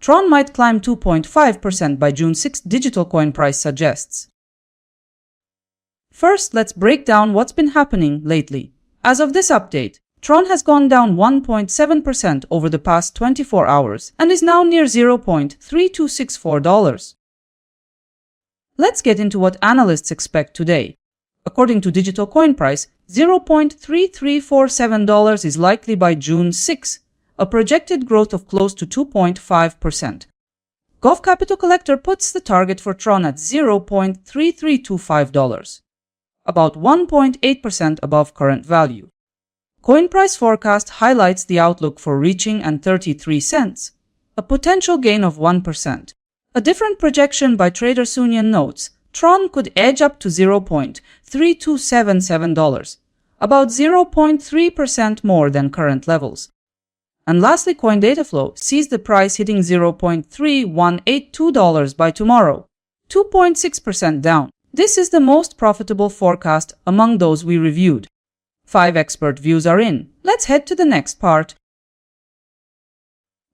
Tron might climb 2.5% by June 6, digital coin price suggests. First, let's break down what's been happening lately. As of this update, Tron has gone down 1.7% over the past 24 hours and is now near $0.3264. Let's get into what analysts expect today. According to digital coin price, $0.3347 is likely by June 6, a projected growth of close to 2.5%. Gov Capital Collector puts the target for Tron at $0.3325, about 1.8% above current value. Coin price forecast highlights the outlook for reaching and 33 cents, a potential gain of 1%. A different projection by Traders Union notes Tron could edge up to $0.3277, about 0.3% more than current levels. And lastly, Coin Dataflow sees the price hitting $0.3182 by tomorrow, 2.6% down. This is the most profitable forecast among those we reviewed. 5 expert views are in. Let's head to the next part.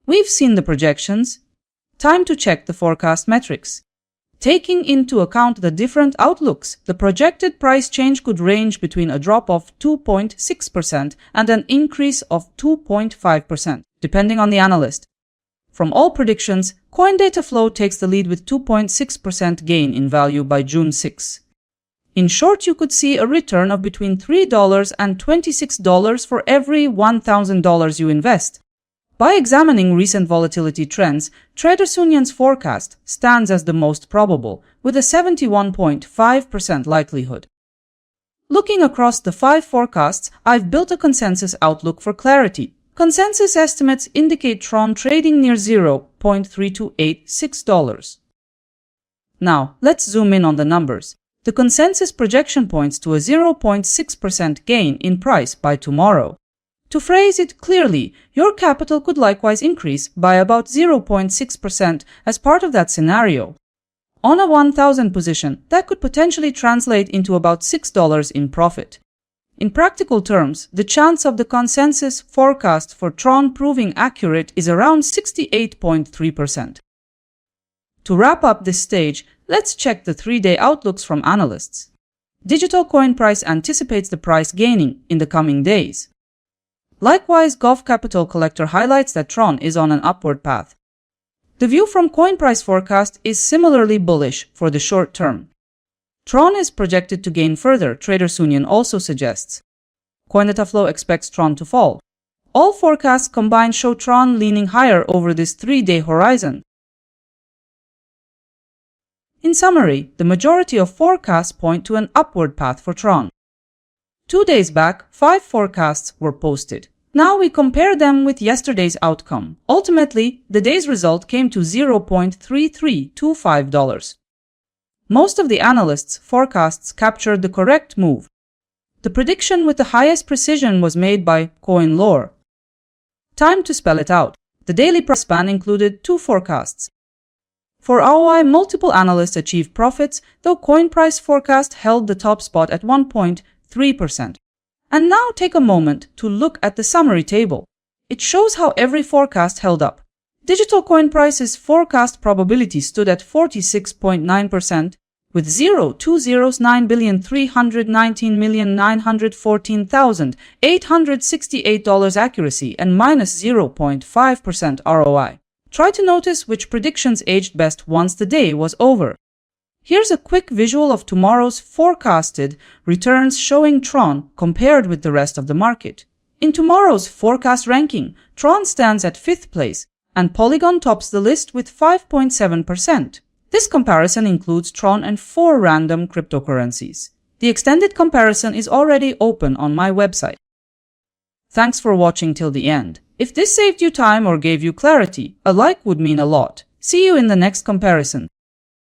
We've seen the projections. Time to check the forecast metrics. Taking into account the different outlooks, the projected price change could range between a drop of 2.6% and an increase of 2.5%, depending on the analyst. From all predictions, Coin Dataflow takes the lead with 2.6% gain in value by June 6. In short, you could see a return of between $3 and $26 for every $1,000 you invest. By examining recent volatility trends, Traders Union's forecast stands as the most probable, with a 71.5% likelihood. Looking across the 5 forecasts, I've built a consensus outlook for clarity. Consensus estimates indicate Tron trading near $0.3286. Now, let's zoom in on the numbers. The consensus projection points to a 0.6% gain in price by tomorrow. To phrase it clearly, your capital could likewise increase by about 0.6% as part of that scenario. On a 1,000 position, that could potentially translate into about $6 in profit. In practical terms, the chance of the consensus forecast for Tron proving accurate is around 68.3%. To wrap up this stage, let's check the 3-day outlooks from analysts. Digital coin price anticipates the price gaining in the coming days. Likewise, Gov Capital Collector highlights that Tron is on an upward path. The view from coin price forecast is similarly bullish for the short term. Tron is projected to gain further, Traders Union also suggests. Coin Dataflow expects Tron to fall. All forecasts combined show Tron leaning higher over this 3-day horizon. In summary, the majority of forecasts point to an upward path for Tron. 2 days back, 5 forecasts were posted. Now we compare them with yesterday's outcome. Ultimately, the day's result came to $0.3325. Most of the analysts' forecasts captured the correct move. The prediction with the highest precision was made by CoinLore. Time to spell it out. The daily price span included 2 forecasts. For ROI, multiple analysts achieved profits, though coin price forecast held the top spot at 1.3%. And now take a moment to look at the summary table. It shows how every forecast held up. Digital coin price's forecast probability stood at 46.9%, with $2,090,319,914,868 accuracy and minus 0.5% ROI. Try to notice which predictions aged best once the day was over. Here's a quick visual of tomorrow's forecasted returns showing Tron compared with the rest of the market. In tomorrow's forecast ranking, Tron stands at 5th place, and Polygon tops the list with 5.7%. This comparison includes Tron and 4 random cryptocurrencies. The extended comparison is already open on my website. Thanks for watching till the end. If this saved you time or gave you clarity, a like would mean a lot. See you in the next comparison.